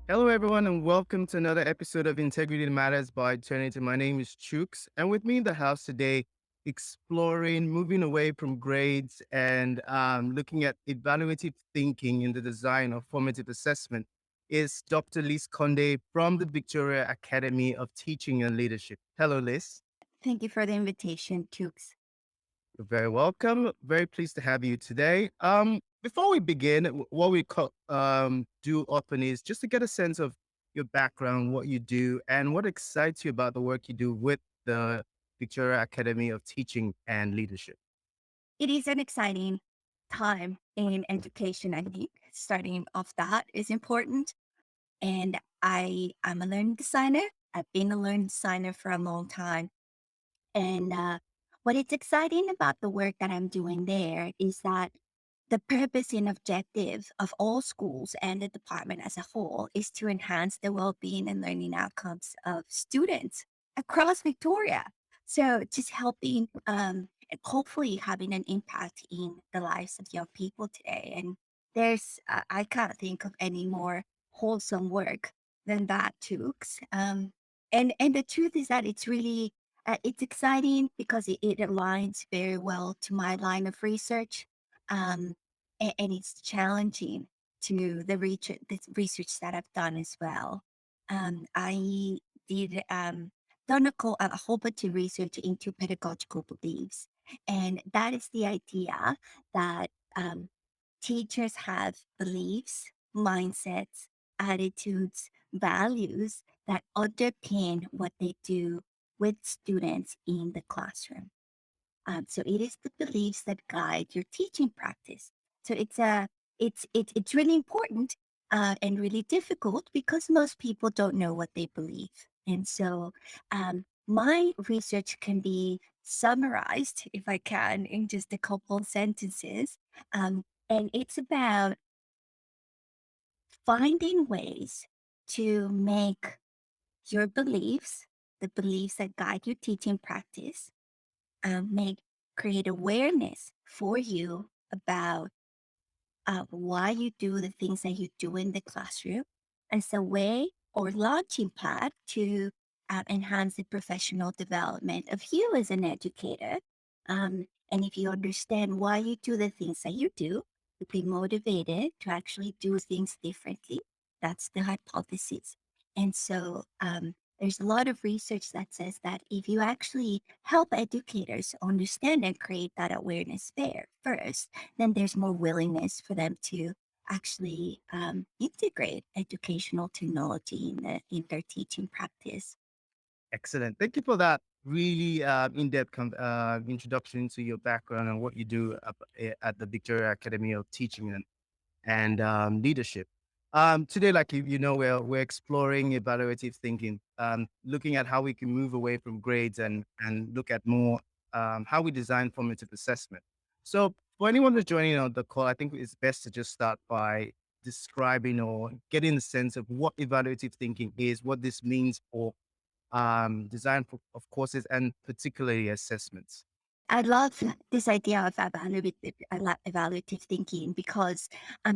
Hello, everyone, and welcome to another episode of Integrity Matters by Turnitin. My name is Chooks, and with me in the house today, exploring, moving away from grades and looking at evaluative thinking in the design of formative assessment, is Dr. Lis Conde from the Victoria Academy of Teaching and Leadership. Hello, Liz. Thank you for the invitation, Tukes. You're very welcome. Very pleased to have you today. Before we begin, what we do often is just to get a sense of your background, what you do, and what excites you about the work you do with the Victoria Academy of Teaching and Leadership. It is an exciting time in education. I think starting off that is important. And I'm a learning designer. I've been a learning designer for a long time. And what is exciting about the work that I'm doing there is that the purpose and objective of all schools and the department as a whole is to enhance the well-being and learning outcomes of students across Victoria. So just helping and hopefully having an impact in the lives of young people today. And I can't think of any more wholesome work than that, Tooks. And the truth is that it's exciting because it aligns very well to my line of research. Um, and it's challenging to the research that I've done as well. I did done a whole bunch of research into pedagogical beliefs, and that is the idea that teachers have beliefs, mindsets, attitudes, values that underpin what they do with students in the classroom. So it is the beliefs that guide your teaching practice. So it's really important and really difficult because most people don't know what they believe. And so my research can be summarized, if I can, in just a couple sentences. And it's about finding ways to make your beliefs, the beliefs that guide your teaching practice, make create awareness for you about why you do the things that you do in the classroom as a way or launching pad to enhance the professional development of you as an educator. And if you understand why you do the things that you do, you'll be motivated to actually do things differently. That's the hypothesis. And so there's a lot of research that says that if you actually help educators understand and create that awareness there first, then there's more willingness for them to actually integrate educational technology in their teaching practice. Excellent. Thank you for that really in-depth introduction into your background and what you do at the Victoria Academy of Teaching and leadership. Today, like we're exploring evaluative thinking, looking at how we can move away from grades and look at more how we design formative assessment. So, for anyone who's joining on the call, I think it's best to just start by describing or getting a sense of what evaluative thinking is, what this means for design of courses and particularly assessments. I love this idea of evaluative thinking because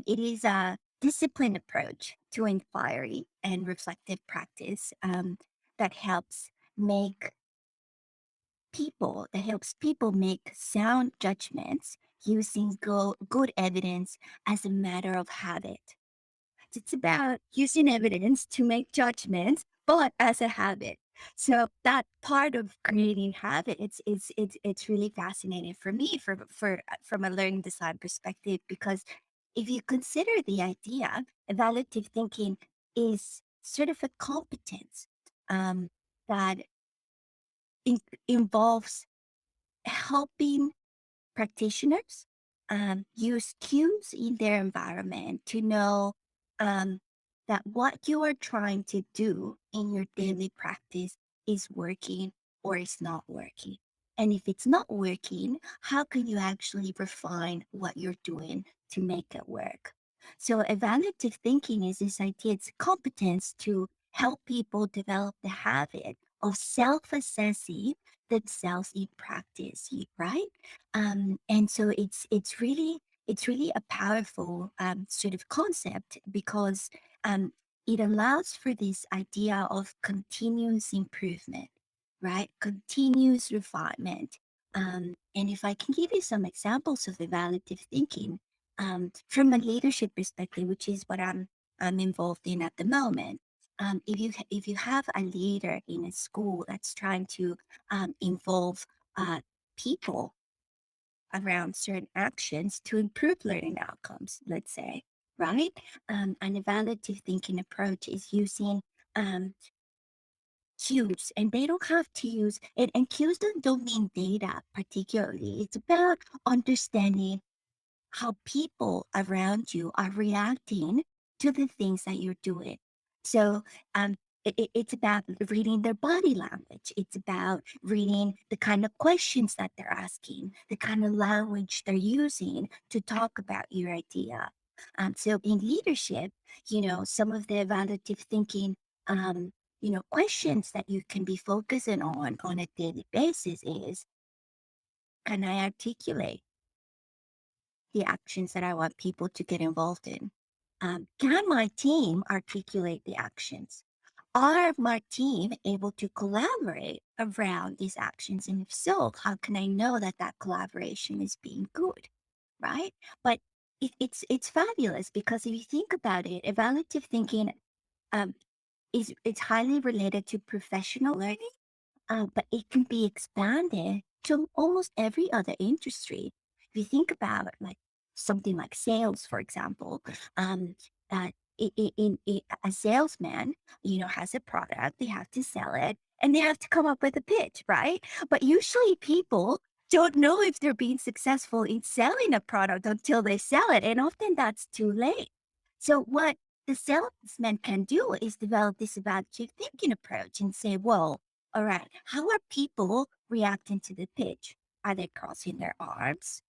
it is a disciplined approach to inquiry and reflective practice that helps make that helps people make sound judgments using good evidence as a matter of habit. It's about using evidence to make judgments, but as a habit. So that part of creating habits is it's really fascinating for me for from a learning design perspective because if you consider the idea, evaluative thinking is sort of a competence um, that in, involves helping practitioners use cues in their environment to know um, that what you are trying to do in your daily practice is working or is not working. And if it's not working, how can you actually refine what you're doing to make it work? So, evaluative thinking is this idea, it's competence to help people develop the habit of self assessing themselves in practice, right? And so it's really a powerful sort of concept because it allows for this idea of continuous improvement, right? Continuous refinement. And if I can give you some examples of evaluative thinking from a leadership perspective, which is what I'm involved in at the moment. If you have a leader in a school that's trying to involve uh, people around certain actions to improve learning outcomes, let's say, right? An evaluative thinking approach is using um, cues, and they don't have to use, and cues don't mean data particularly. It's about understanding how people around you are reacting to the things that you're doing. So um, it's about reading their body language. It's about reading the kind of questions that they're asking, the kind of language they're using to talk about your idea. So in leadership, some of the evaluative thinking, um, questions that you can be focusing on a daily basis is, can I articulate the actions that I want people to get involved in? Can my team articulate the actions? Are my team able to collaborate around these actions? And if so, how can I know that that collaboration is being good? Right. But it's fabulous because if you think about it, evaluative thinking um, is it's highly related to professional learning, but it can be expanded to almost every other industry. If you think about like something like sales, for example, um, uh, a salesman, has a product, they have to sell it, and they have to come up with a pitch, right? But usually people don't know if they're being successful in selling a product until they sell it, and often that's too late. So what the salesman can do is develop this evaluative thinking approach and say, well, all right. How are people reacting to the pitch? Are they crossing their arms?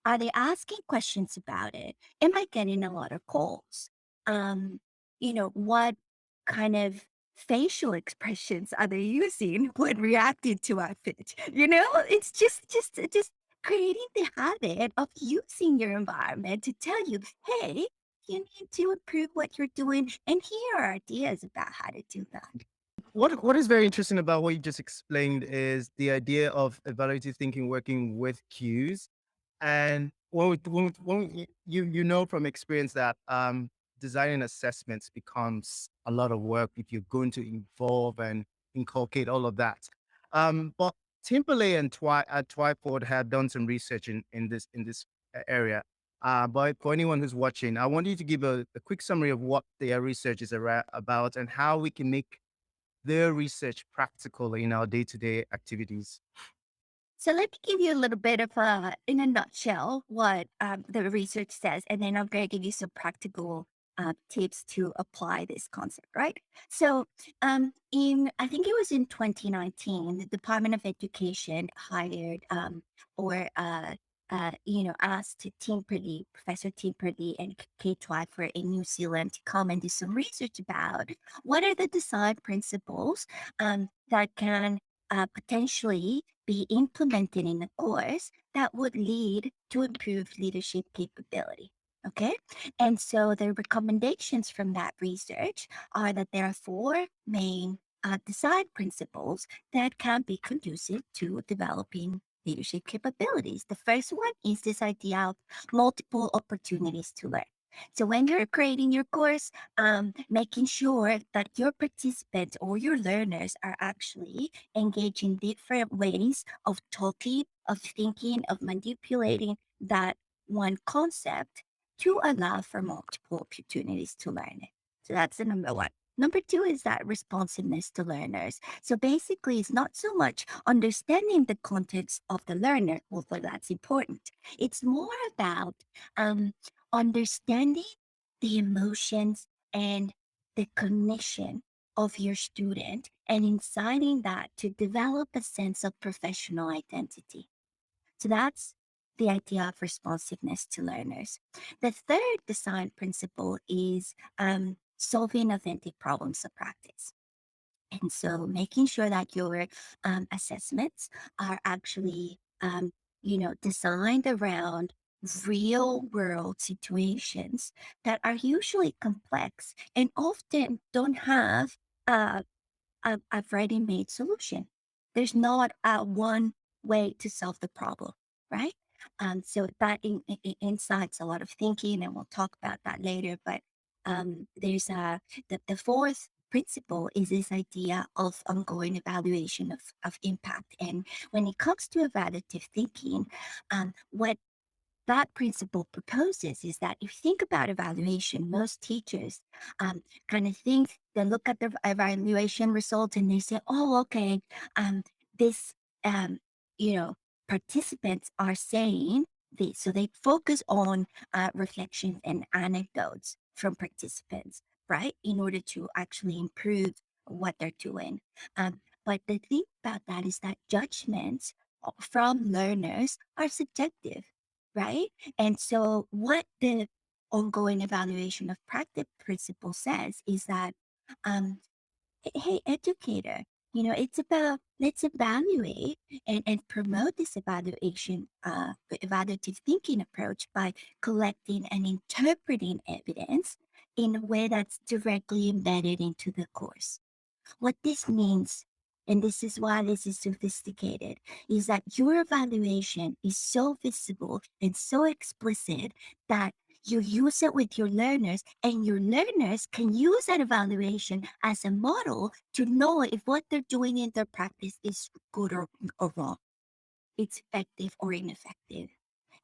Are they asking questions about it? Am I getting a lot of calls? Um, what kind of facial expressions are they using when reacting to our pitch? It's just creating the habit of using your environment to tell you, hey, you need to improve what you're doing, and here are ideas about how to do that. What is very interesting about what you just explained is the idea of evaluative thinking working with cues. And you know from experience that designing assessments becomes a lot of work if you're going to involve and inculcate all of that. But Timberlake and Twyford had done some research in this area. But for anyone who's watching, I want you to give a quick summary of what their research is about and how we can make their research practical in our day-to-day activities. So let me give you a little bit of in a nutshell, what the research says, and then I'm going to give you some practical tips to apply this concept, right? So, I think it was in 2019, the Department of Education hired asked Professor Timperley and Kate Twyford in New Zealand to come and do some research about what are the design principles that can potentially be implemented in a course that would lead to improved leadership capability. Okay. And so the recommendations from that research are that there are four main design principles that can be conducive to developing leadership capabilities. The first one is this idea of multiple opportunities to learn. So when you're creating your course, making sure that your participants or your learners are actually engage in different ways of talking, of thinking, of manipulating that one concept to allow for multiple opportunities to learn it. So that's the number one. Number two is that responsiveness to learners. So basically, it's not so much understanding the context of the learner, although that's important. It's more about understanding the emotions and the cognition of your student and inciting that to develop a sense of professional identity. So that's the idea of responsiveness to learners. The third design principle is solving authentic problems of practice. And so making sure that your assessments are actually, designed around real world situations that are usually complex and often don't have uh, a ready-made solution. There's not a one way to solve the problem, right? So that incites a lot of thinking, and we'll talk about that later. But there's the fourth principle is this idea of ongoing evaluation of impact. And when it comes to evaluative thinking, what that principle proposes is that if you think about evaluation, most teachers kind of think they look at the evaluation results and they say, "Oh, okay, this, um, you know, participants are saying this," so they focus on reflections and anecdotes from participants, right, in order to actually improve what they're doing. But the thing about that is that judgments from learners are subjective, right? And so, what the ongoing evaluation of practice principle says is that, um, hey, educator, it's about let's evaluate and promote this evaluation, evaluative thinking approach by collecting and interpreting evidence in a way that's directly embedded into the course. What this means, and this is why this is sophisticated, is that your evaluation is so visible and so explicit that you use it with your learners, and your learners can use that evaluation as a model to know if what they're doing in their practice is good or wrong, it's effective or ineffective,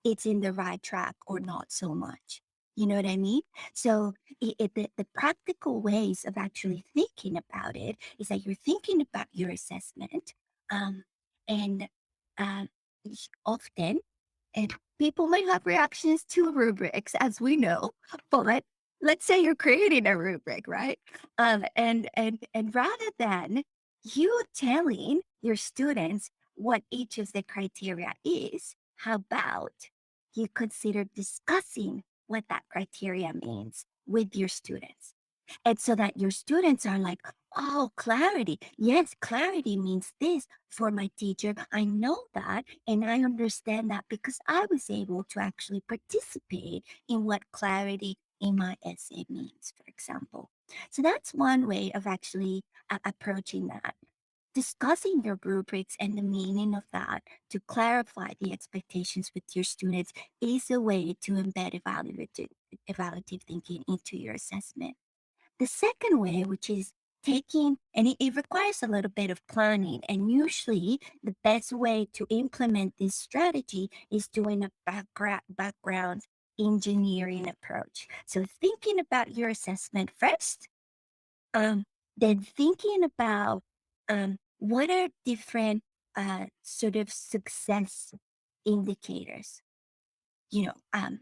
it's in the right track or not so much. You know what I mean? So the practical ways of actually thinking about it is that you're thinking about your assessment, um, and uh, often, and people might have reactions to rubrics, as we know, but let's say you're creating a rubric, right? And rather than you telling your students what each of the criteria is, how about you consider discussing what that criteria means with your students? And so that your students are like, "Oh, clarity. Yes, clarity means this for my teacher. I know that. And I understand that because I was able to actually participate in what clarity in my essay means," for example. So that's one way of actually approaching that. Discussing your rubrics and the meaning of that to clarify the expectations with your students is a way to embed evaluative thinking into your assessment. The second way, which is taking, and it requires a little bit of planning. And usually, the best way to implement this strategy is doing a background engineering approach. So, thinking about your assessment first, um, then thinking about what are different sort of success indicators, you know, um,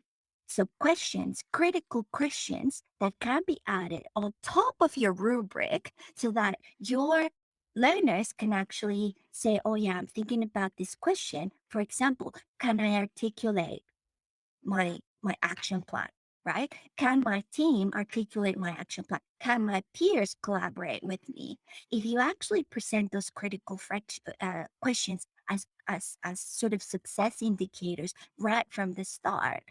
so questions, critical questions that can be added on top of your rubric so that your learners can actually say, "Oh, yeah, I'm thinking about this question. For example, can I articulate my action plan, right? Can my team articulate my action plan? Can my peers collaborate with me?" If you actually present those critical questions as sort of success indicators right from the start,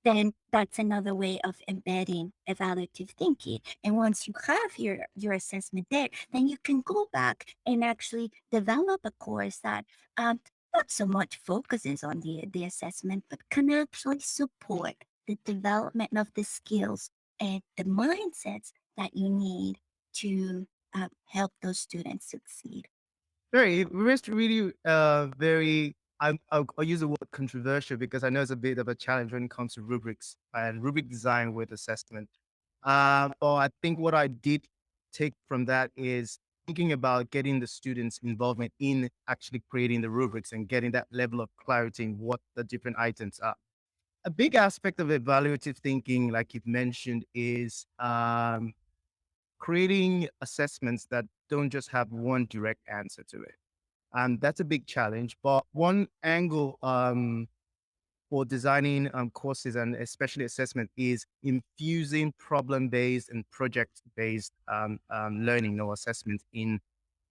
then that's another way of embedding evaluative thinking. And once you have your assessment there, then you can go back and actually develop a course that not so much focuses on the assessment, but can actually support the development of the skills and the mindsets that you need to help those students succeed. Very, it's really very. I'll use the word controversial because I know it's a bit of a challenge when it comes to rubrics and rubric design with assessment. But I think what I did take from that is thinking about getting the students' involvement in actually creating the rubrics and getting that level of clarity in what the different items are. A big aspect of evaluative thinking, like you've mentioned, is creating assessments that don't just have one direct answer to it. That's a big challenge. But one angle for designing courses and especially assessment is infusing problem-based and project-based learning or assessment in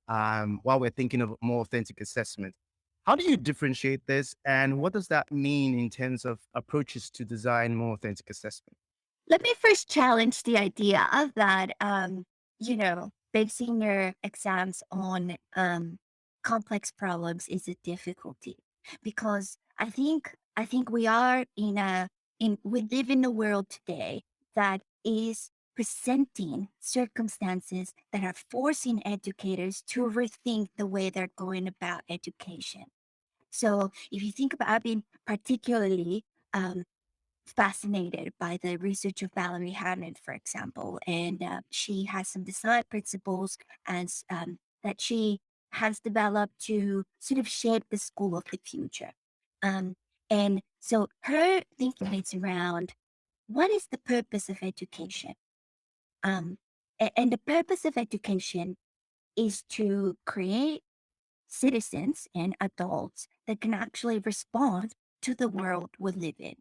while we're thinking of more authentic assessment. How do you differentiate this, and what does that mean in terms of approaches to design more authentic assessment? Let me first challenge the idea that, basing your exams on complex problems is a difficulty because I think we live in a world today that is presenting circumstances that are forcing educators to rethink the way they're going about education. So if you think about, I've been particularly um, fascinated by the research of Valerie Hammond, for example, and she has some design principles that she has developed to sort of shape the school of the future. Um, and so her thinking is around what is the purpose of education? Um, and the purpose of education is to create citizens and adults that can actually respond to the world we live in,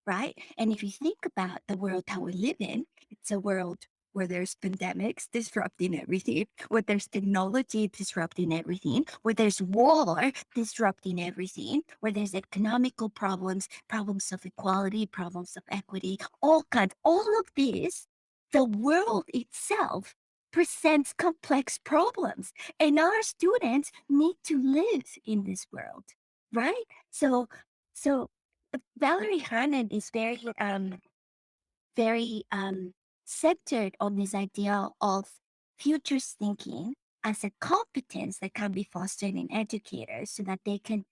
right? And if you think about the world that we live in, it's a world where there's pandemics disrupting everything, where there's technology disrupting everything, where there's war disrupting everything, where there's economical problems, problems of equality, problems of equity, all kinds. All of this, the world itself presents complex problems, and our students need to live in this world, right? So Valerie Harnan is very centered on this idea of futures thinking as a competence that can be fostered in educators so that they can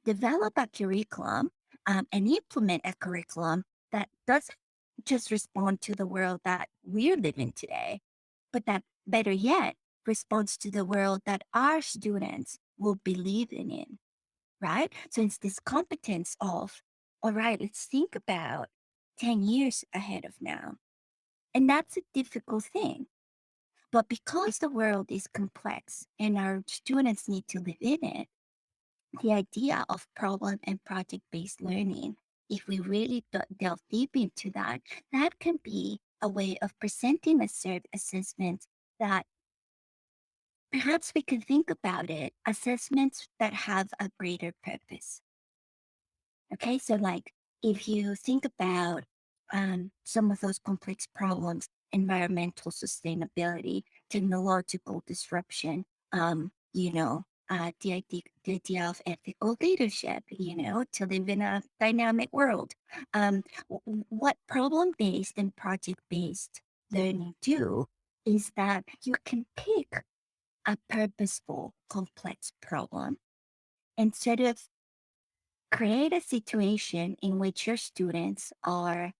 develop a curriculum and implement a curriculum that doesn't just respond to the world that we're living today, but that better yet responds to the world that our students will be living in, right? So it's this competence of, all right, let's think about 10 years ahead of now. And that's a difficult thing. But because the world is complex and our students need to live in it, the idea of problem and project based learning, if we really delve deep into that, that can be a way of presenting a served assessment that perhaps we can think about it assessments that have a greater purpose. Okay, so like if you think about some of those complex problems, environmental sustainability, technological disruption, the idea of ethical leadership, to live in a dynamic world. What problem based and project based learning do is that you can pick a purposeful, complex problem and sort of create a situation in which your students are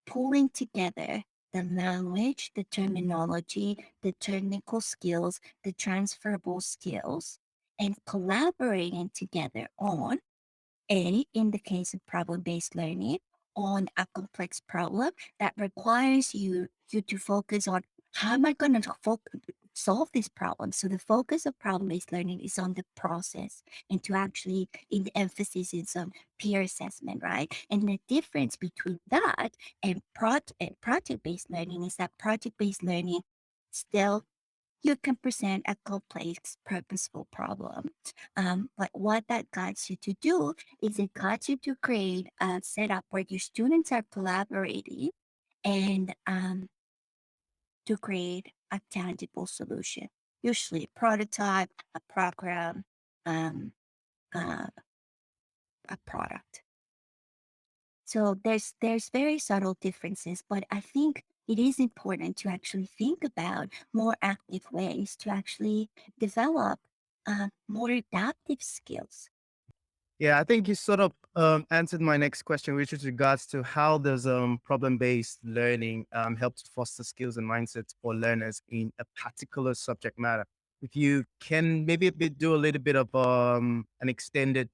pulling together the language, the terminology, the technical skills, the transferable skills, and collaborating together on in the case of problem-based learning, on a complex problem that requires you to focus on how am I going to solve this problem. So the focus of problem-based learning is on the process, and to actually, in the emphasis is on peer assessment, right? And the difference between that and project-based learning is that project-based learning still you can present a complex, purposeful problem. But what that guides you to do is it guides you to create a setup where your students are collaborating and to create a tangible solution, usually a prototype, a program, um, uh, a product. So there's very subtle differences, but I think it is important to actually think about more active ways to actually develop more adaptive skills. Yeah, I think you sort of answered my next question, which is regards to how does problem-based learning help to foster skills and mindsets for learners in a particular subject matter. If you can maybe do a little bit of an extended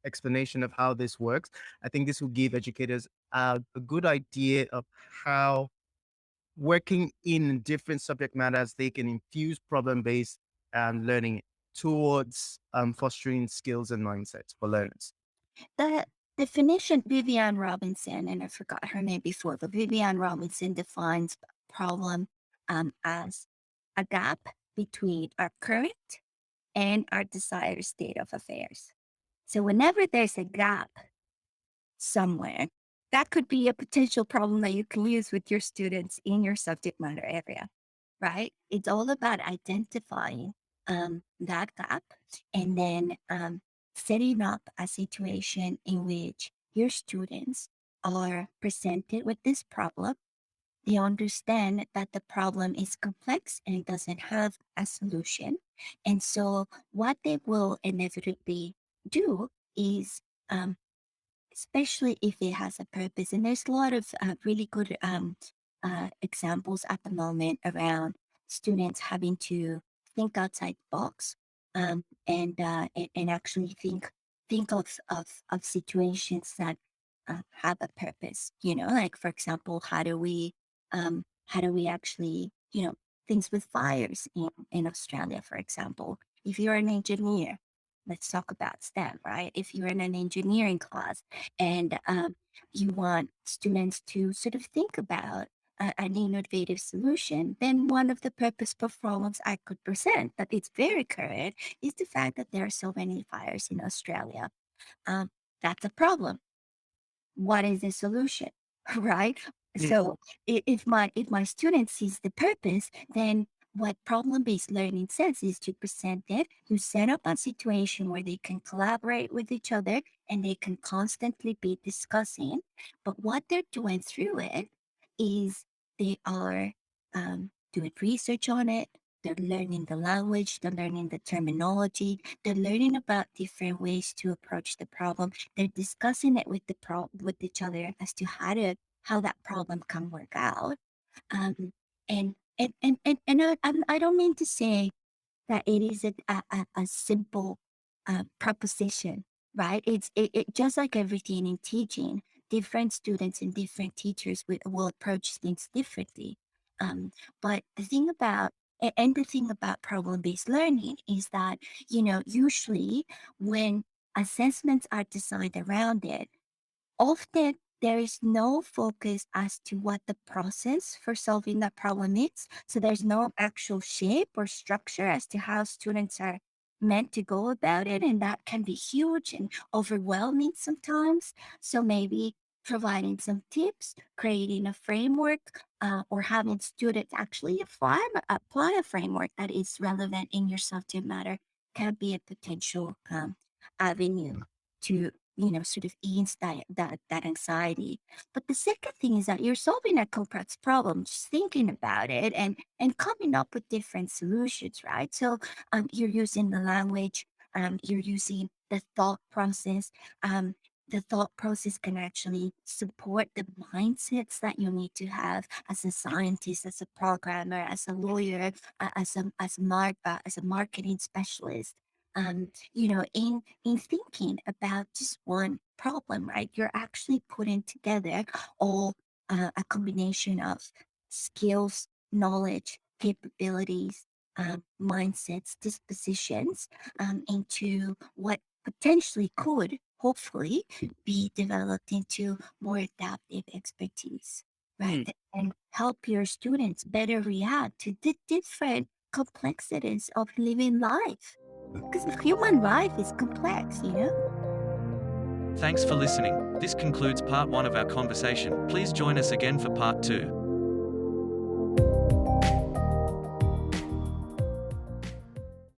explanation of how this works, I think this will give educators a good idea of how working in different subject matters, they can infuse problem-based learning towards fostering skills and mindsets for learners. The definition, Vivian Robinson, and I forgot her name before, but Vivian Robinson defines problem as a gap between our current and our desired state of affairs. So whenever there's a gap somewhere, that could be a potential problem that you can use with your students in your subject matter area, right? It's all about identifying that gap and then setting up a situation in which your students are presented with this problem. They understand that the problem is complex and it doesn't have a solution. And so, what they will inevitably do is um, especially if it has a purpose. And there's a lot of really good examples at the moment around students having to think outside the box and actually think of situations that have a purpose. You know, like for example, how do we actually things with fires in Australia, for example. If you're an engineer, let's talk about STEM, right? If you're in an engineering class and you want students to sort of think about an innovative solution, then one of the purposeful problems I could present that it's very current is the fact that there are so many fires in Australia. Um, that's a problem. What is the solution? Right? Mm, So if my student sees the purpose, then what problem-based learning says is to present it, to set up a situation where they can collaborate with each other and they can constantly be discussing. But what they're doing through it is they are doing research on it. They're learning the language, they're learning the terminology, they're learning about different ways to approach the problem. They're discussing it with with each other as to how that problem can work out. Um, and I don't mean to say that it is a simple proposition, right? It just like everything in teaching, different students and different teachers will approach things differently. But the thing about problem-based learning is that, usually when assessments are designed around it, often there is no focus as to what the process for solving that problem is. So there's no actual shape or structure as to how students are meant to go about it. And that can be huge and overwhelming sometimes. So maybe providing some tips, creating a framework, or having students actually apply a framework that is relevant in your subject matter can be a potential avenue to sort of ease that anxiety. But the second thing is that you're solving a complex problem, just thinking about it and coming up with different solutions, right? So you're using the language, you're using the thought process. The thought process can actually support the mindsets that you need to have as a scientist, as a programmer, as a lawyer, as a marketing specialist. In thinking about just one problem, right? You're actually putting together all a combination of skills, knowledge, capabilities, mindsets, dispositions into what potentially could, hopefully, be developed into more adaptive expertise, right? mm. That can help your students better react to the different complexities of living life. Because human life is complex, you know? Thanks for listening. This concludes part 1 of our conversation. Please join us again for part 2.